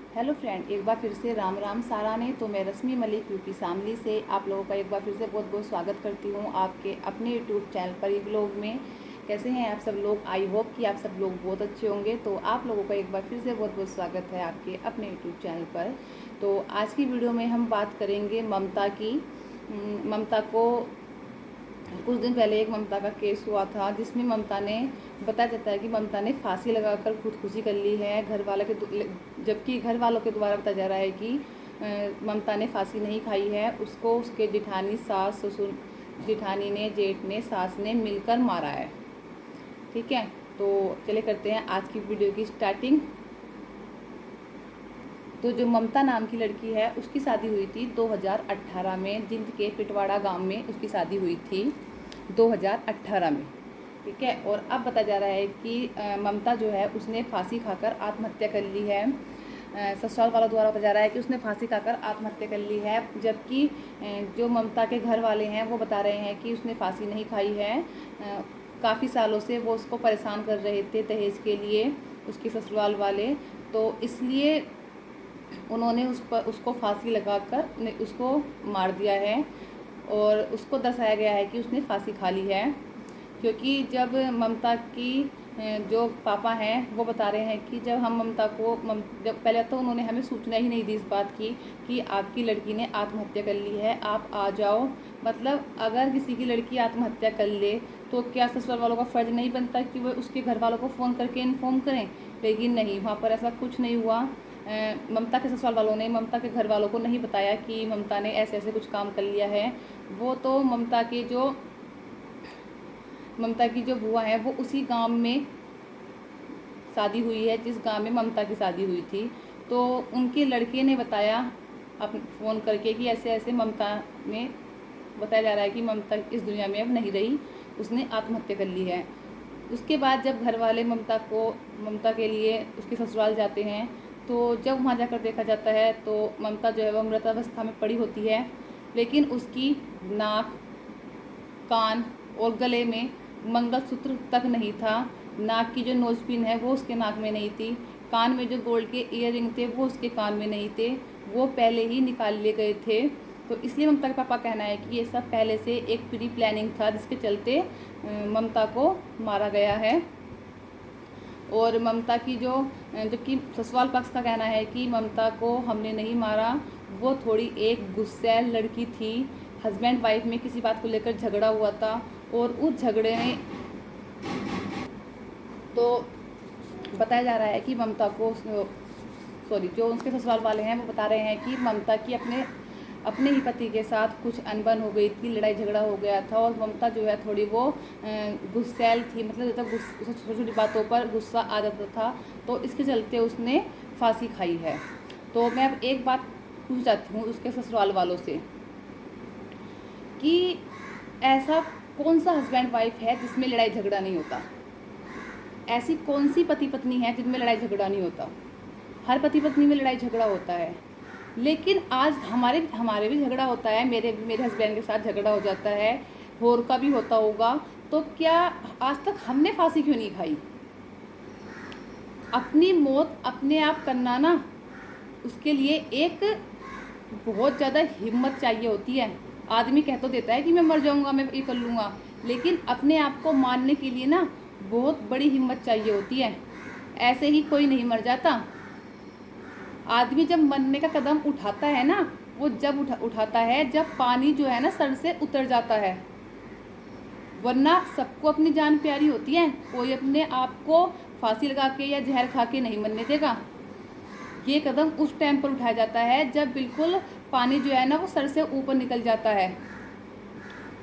Hello friend, एक बार फिर से राम राम सारा ने। तो मैं रश्मि मलिक यूपी शामली से आप लोगों का एक बार फिर से बहुत बहुत स्वागत करती हूँ आपके अपने यूट्यूब चैनल पर ई ब्लॉग में। कैसे हैं आप सब लोग? आई होप कि आप सब लोग बहुत अच्छे होंगे। तो आप लोगों का एक बार फिर से बहुत बहुत स्वागत है आपके अपने यूट्यूब चैनल पर। तो आज की वीडियो में हम बात करेंगे ममता की। ममता को कुछ दिन पहले एक ममता का केस हुआ था जिसमें ममता ने बताया जाता है कि ममता ने फांसी लगाकर खुदकुशी कर ली है। जबकि घर वालों के द्वारा बताया जा रहा है कि ममता ने फांसी नहीं खाई है, उसको उसके जेठानी सास ससुर जेठानी ने जेठ ने सास ने मिलकर मारा है। ठीक है, तो चले करते हैं आज की वीडियो की स्टार्टिंग। तो जो ममता नाम की लड़की है उसकी शादी हुई थी 2018 में। जिंद के पिटवाड़ा गांव में उसकी शादी हुई थी 2018 में। ठीक है, और अब बताया जा रहा है कि ममता जो है उसने फांसी खाकर आत्महत्या कर ली है। ससुराल वालों द्वारा बताया जा रहा है कि उसने फांसी खाकर आत्महत्या कर ली है, जबकि जो ममता के घर वाले हैं वो बता रहे हैं कि उसने फांसी नहीं खाई है। काफ़ी सालों से वो उसको परेशान कर रहे थे दहेज के लिए, उसके ससुराल वाले। तो इसलिए उन्होंने उसको फांसी लगाकर उसको मार दिया है। और उसको दर्शाया गया है कि उसने फांसी खा ली है, क्योंकि जब ममता की जो पापा हैं वो बता रहे हैं कि जब हम ममता को जब पहले तो उन्होंने हमें सूचना ही नहीं दी इस बात की कि आपकी लड़की ने आत्महत्या कर ली है, आप आ जाओ। मतलब अगर किसी की लड़की आत्महत्या कर ले तो क्या ससुराल वालों का फ़र्ज नहीं बनता कि वो उसके घर वालों को फ़ोन करके इन्फॉर्म करें? लेकिन नहीं, वहाँ पर ऐसा कुछ नहीं हुआ। ममता के ससुराल वालों ने ममता के घर वालों को नहीं बताया कि ममता ने ऐसे ऐसे कुछ काम कर लिया है। वो तो ममता की जो बुआ है वो उसी गांव में शादी हुई है जिस गांव में ममता की शादी हुई थी। तो उनके लड़के ने बताया फ़ोन करके कि ऐसे ऐसे ममता ने बताया जा रहा है कि ममता इस दुनिया में अब नहीं रही, उसने आत्महत्या कर ली है। उसके बाद जब घर वाले ममता के लिए उसके ससुराल जाते हैं, तो जब वहाँ जाकर देखा जाता है तो ममता जो है वह मृतावस्था में पड़ी होती है। लेकिन उसकी नाक, कान और गले में मंगलसूत्र तक नहीं था। नाक की जो नोजपिन है वो उसके नाक में नहीं थी। कान में जो गोल्ड के ईयररिंग थे वो उसके कान में नहीं थे, वो पहले ही निकाल लिए गए थे। तो इसलिए ममता के पापा कहना है कि ये सब पहले से एक प्री प्लानिंग था जिसके चलते ममता को मारा गया है। और ममता की जबकि ससुराल पक्ष का कहना है कि ममता को हमने नहीं मारा, वो थोड़ी एक गुस्सैल लड़की थी। हस्बैंड वाइफ में किसी बात को लेकर झगड़ा हुआ था और उस झगड़े में तो बताया जा रहा है कि ममता को जो उसके ससुराल वाले हैं वो बता रहे हैं कि ममता की अपने ही पति के साथ कुछ अनबन हो गई थी, लड़ाई झगड़ा हो गया था। और ममता जो है थोड़ी वो गुस्सैल थी, मतलब जब छोटी छोटी बातों पर गुस्सा आ जाता था, तो इसके चलते उसने फांसी खाई है। तो मैं अब एक बात पूछ चाहती हूँ उसके ससुराल वालों से कि ऐसा कौन सा हस्बैंड वाइफ है जिसमें लड़ाई झगड़ा नहीं होता? ऐसी कौन सी पति पत्नी है जिनमें लड़ाई झगड़ा नहीं होता? हर पति पत्नी में लड़ाई झगड़ा होता है। लेकिन आज हमारे हमारे भी झगड़ा होता है, मेरे हस्बैंड के साथ झगड़ा हो जाता है, होर का भी होता होगा। तो क्या आज तक हमने फांसी क्यों नहीं खाई? अपनी मौत अपने आप करना ना, उसके लिए एक बहुत ज़्यादा हिम्मत चाहिए होती है। आदमी कह तो देता है कि मैं मर जाऊंगा, मैं ये कर लूँगा, लेकिन अपने आप को मारने के लिए ना बहुत बड़ी हिम्मत चाहिए होती है। ऐसे ही कोई नहीं मर जाता। आदमी जब मरने का कदम उठाता है ना, वो जब उठाता है जब पानी जो है ना सर से उतर जाता है। वरना सबको अपनी जान प्यारी होती है, कोई अपने आप को फांसी लगा के या जहर खा के नहीं मरने देगा। ये कदम उस टाइम पर उठाया जाता है जब बिल्कुल पानी जो है ना वो सर से ऊपर निकल जाता है।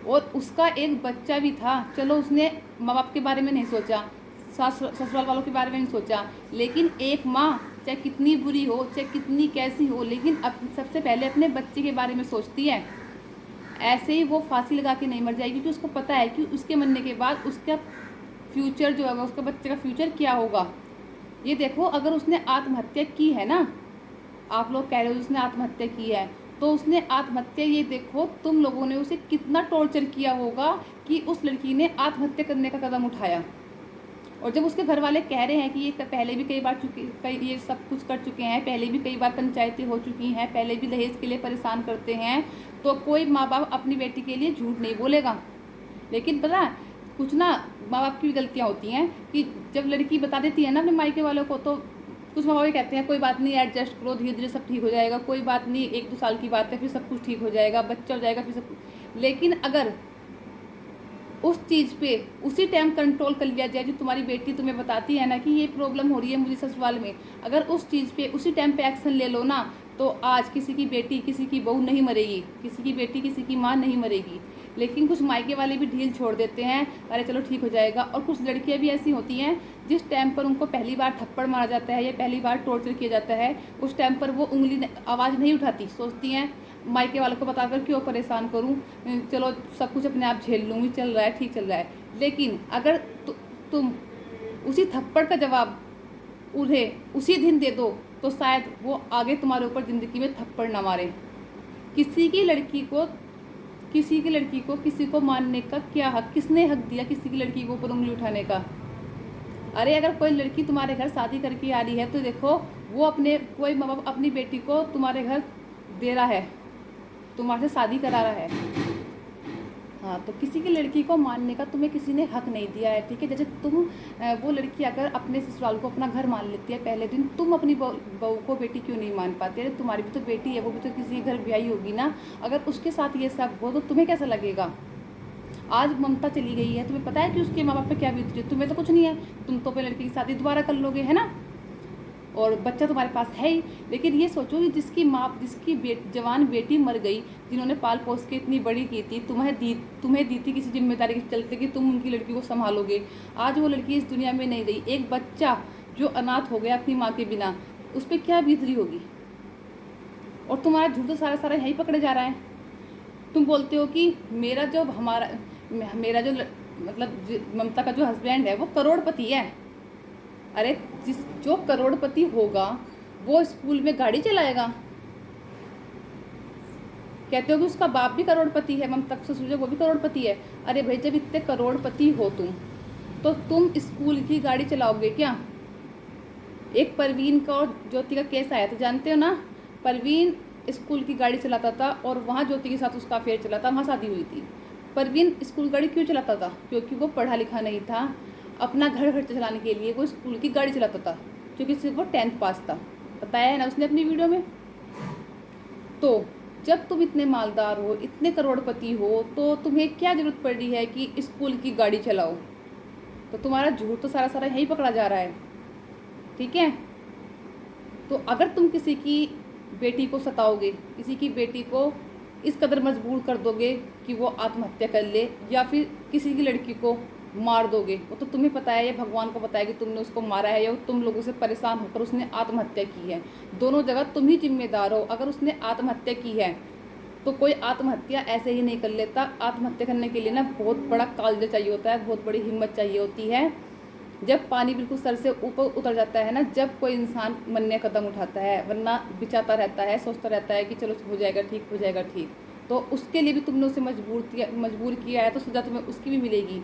और उसका एक बच्चा भी था, चलो उसने माँ बाप के बारे में नहीं सोचा, ससुराल वालों के बारे में नहीं सोचा, लेकिन एक माँ चाहे कितनी बुरी हो, चाहे कितनी कैसी हो, लेकिन सबसे पहले अपने बच्चे के बारे में सोचती है। ऐसे ही वो फांसी लगा के नहीं मर जाएगी, क्योंकि उसको पता है कि उसके मरने के बाद उसका फ्यूचर जो होगा, उसके बच्चे का फ्यूचर क्या होगा। ये देखो, अगर उसने आत्महत्या की है ना, आप लोग कह रहे हो उसने आत्महत्या की है, तो उसने आत्महत्या, ये देखो तुम लोगों ने उसे कितना टॉर्चर किया होगा कि उस लड़की ने आत्महत्या करने का कदम उठाया। और जब उसके घर वाले कह रहे हैं कि ये पहले भी कई ये सब कुछ कर चुके हैं, पहले भी कई बार पंचायतें हो चुकी हैं, पहले भी दहेज के लिए परेशान करते हैं, तो कोई माँ बाप अपनी बेटी के लिए झूठ नहीं बोलेगा। लेकिन पता है, कुछ ना माँ बाप की भी गलतियाँ होती हैं कि जब लड़की बता देती है ना अपने मायके वालों को, तो कुछ माँ बाप कहते हैं कोई बात नहीं, एडजस्ट करो, धीरे धीरे सब ठीक हो जाएगा, कोई बात नहीं, 1-2 साल की बात है, फिर सब कुछ ठीक हो जाएगा, बच्चा हो जाएगा, फिर सब कुछ। लेकिन अगर उस चीज़ पे उसी टाइम कंट्रोल कर लिया जाए, जो तुम्हारी बेटी तुम्हें बताती है ना कि ये प्रॉब्लम हो रही है मुझे ससुराल में, अगर उस चीज़ पे उसी टाइम पे एक्शन ले लो ना, तो आज किसी की बेटी किसी की बहू नहीं मरेगी, किसी की बेटी किसी की माँ नहीं मरेगी। लेकिन कुछ मायके वाले भी ढील छोड़ देते हैं, अरे चलो ठीक हो जाएगा। और कुछ लड़कियां भी ऐसी होती हैं जिस टाइम पर उनको पहली बार थप्पड़ मारा जाता है या पहली बार टॉर्चर किया जाता है, उस टाइम पर वो आवाज़ नहीं उठाती, सोचती हैं मायके वालों को बताकर क्यों परेशान करूं, चलो सब कुछ अपने आप झेल लूँगी, चल रहा है, ठीक चल रहा है। लेकिन अगर तुम उसी थप्पड़ का जवाब उन्हें उसी दिन दे दो, तो शायद वो आगे तुम्हारे ऊपर ज़िंदगी में थप्पड़ ना मारे। किसी की लड़की को किसी को मारने का क्या हक, किसने हक दिया किसी की लड़की को ऊपर उंगली उठाने का? अरे अगर कोई लड़की तुम्हारे घर शादी करके आ रही है, तो देखो वो कोई माँ बाप अपनी बेटी को तुम्हारे घर दे रहा है, तुम्हारे से शादी करा रहा है। हाँ, तो किसी की लड़की को मानने का तुम्हें किसी ने हक नहीं दिया है, ठीक है। जैसे वो लड़की अगर अपने ससुराल को अपना घर मान लेती है पहले दिन, तुम अपनी बहू को बेटी क्यों नहीं मान पाते? अरे तुम्हारी भी तो बेटी है, वो भी तो किसी घर ब्याही होगी ना। अगर उसके साथ ये सब हो तो तुम्हें कैसा लगेगा? आज ममता चली गई है, तुम्हें पता है कि उसके माँ बाप पे क्या बीत रही है? तुम्हें तो कुछ नहीं है, तुम तो अपनी लड़की की शादी दोबारा कर लोगे, है ना, और बच्चा तुम्हारे पास है ही। लेकिन ये सोचो कि जिसकी जवान बेटी मर गई, जिन्होंने पाल पोस के इतनी बड़ी की थी, तुम्हें दी थी किसी जिम्मेदारी के चलते कि तुम उनकी लड़की को संभालोगे, आज वो लड़की इस दुनिया में नहीं रही। एक बच्चा जो अनाथ हो गया अपनी माँ के बिना, उस पर क्या बीत रही होगी? और तुम्हारा झूठ तो सारा यहीं पकड़े जा रहा है। तुम बोलते हो कि मेरा जो मतलब ममता का जो हस्बैंड है वो करोड़पति है। अरे जो करोड़पति होगा वो स्कूल में गाड़ी चलाएगा? कहते हो कि उसका बाप भी करोड़पति है, ममता का ससुर वो भी करोड़पति है। अरे भाई, जब इतने करोड़पति हो तुम, तो तुम स्कूल की गाड़ी चलाओगे क्या? एक परवीन का और ज्योति का केस आया था, जानते हो ना? परवीन स्कूल की गाड़ी चलाता था और वहाँ ज्योति के साथ उसका अफेयर चला था, वहाँ शादी हुई थी। परवीन स्कूल गाड़ी क्यों चलाता था? क्योंकि वो पढ़ा लिखा नहीं था, अपना घर खर्च चलाने के लिए वो स्कूल की गाड़ी चलाता था, क्योंकि सिर्फ वो 10th पास था। बताया है ना उसने अपनी वीडियो में। तो जब तुम इतने मालदार हो, इतने करोड़पति हो, तो तुम्हें क्या ज़रूरत पड़ रही है कि स्कूल की गाड़ी चलाओ? तो तुम्हारा झूठ तो सारा यहीं पकड़ा जा रहा है, ठीक है। तो अगर तुम किसी की बेटी को सताओगे, किसी की बेटी को इस कदर मजबूर कर दोगे कि वो आत्महत्या कर ले, या फिर किसी की लड़की को मार दोगे, वो तो तुम्हें पता है, या भगवान को पता है कि तुमने उसको मारा है या तुम लोगों से परेशान होकर उसने आत्महत्या की है। दोनों जगह तुम ही जिम्मेदार हो। अगर उसने आत्महत्या की है तो कोई आत्महत्या ऐसे ही नहीं कर लेता। आत्महत्या करने के लिए ना बहुत बड़ा कालजा चाहिए होता है, बहुत बड़ी हिम्मत चाहिए होती है। जब पानी बिल्कुल सर से ऊपर उतर जाता है ना, जब कोई इंसान मरने कदम उठाता है, वरना बिचाता रहता है, सोचता रहता है कि चलो हो जाएगा ठीक, हो जाएगा ठीक, तो उसके लिए भी तुमने उसे मजबूर किया है, तो सजा तुम्हें उसकी भी मिलेगी।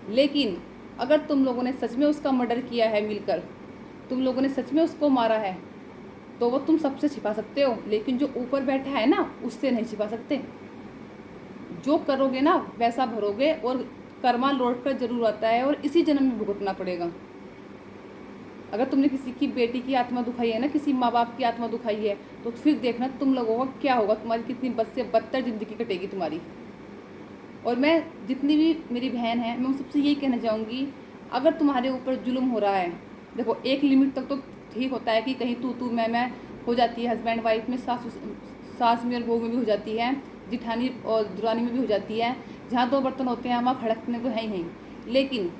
लेकिन अगर तुम लोगों ने सच में उसका मर्डर किया है मिलकर, तुम लोगों ने सच में उसको मारा है, तो वो तुम सबसे छिपा सकते हो, लेकिन जो ऊपर बैठा है ना, उससे नहीं छिपा सकते। जो करोगे ना वैसा भरोगे, और कर्मा लौट कर जरूर आता है, और इसी जन्म में भुगतना पड़ेगा। अगर तुमने किसी की बेटी की आत्मा दुखाई है ना, किसी माँ बाप की आत्मा दुखाई है, तो फिर देखना तुम लोगों का क्या होगा, तुम्हारी कितनी बद से बदतर ज़िंदगी कटेगी तुम्हारी। और मैं जितनी भी मेरी बहन है, मैं उन सबसे यही कहना चाहूँगी, अगर तुम्हारे ऊपर जुल्म हो रहा है, देखो एक लिमिट तक तो ठीक होता है कि कहीं तू मैं हो जाती है, हस्बैंड वाइफ में, सास में और बहू में भी हो जाती है, जिठानी और दुरानी में भी हो जाती है। जहाँ 2 बर्तन होते हैं वहाँ खड़कने तो है ही नहीं। लेकिन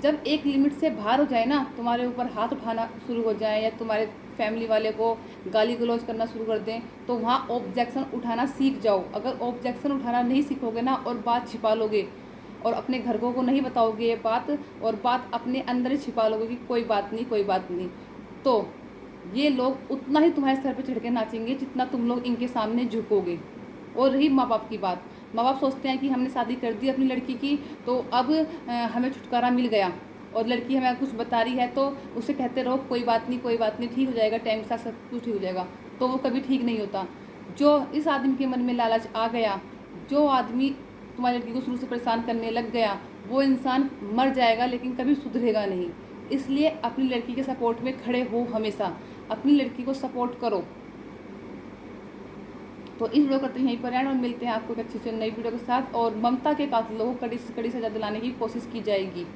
जब एक लिमिट से बाहर हो जाए ना, तुम्हारे ऊपर हाथ उठाना शुरू हो जाए, या तुम्हारे फैमिली वाले को गाली गलौज करना शुरू कर दें, तो वहाँ ऑब्जेक्शन उठाना सीख जाओ। अगर ऑब्जेक्शन उठाना नहीं सीखोगे ना, और बात छिपा लोगे, और अपने घर को नहीं बताओगे ये बात, और बात अपने अंदर ही छिपा लोगे कि कोई बात नहीं, तो ये लोग उतना ही तुम्हारे सर पे चढ़ के नाचेंगे जितना तुम लोग इनके सामने झुकोगे। और रही माँ बाप की बात, माँ बाप सोचते हैं कि हमने शादी कर दी अपनी लड़की की, तो अब हमें छुटकारा मिल गया, और लड़की हमें कुछ बता रही है तो उसे कहते रहो कोई बात नहीं ठीक हो जाएगा, टाइम के साथ सब कुछ ठीक हो जाएगा, तो वो कभी ठीक नहीं होता। जो इस आदमी के मन में लालच आ गया, जो आदमी तुम्हारी लड़की को शुरू से परेशान करने लग गया, वो इंसान मर जाएगा लेकिन कभी सुधरेगा नहीं। इसलिए अपनी लड़की के सपोर्ट में खड़े हो, हमेशा अपनी लड़की को सपोर्ट करो। तो इस वीडियो करते हैं यहीं पर एंड और मिलते हैं आपको एक अच्छी से नई वीडियो के साथ। और ममता के कातिलों को कड़ी से कड़ी सजा दिलाने की कोशिश की जाएगी।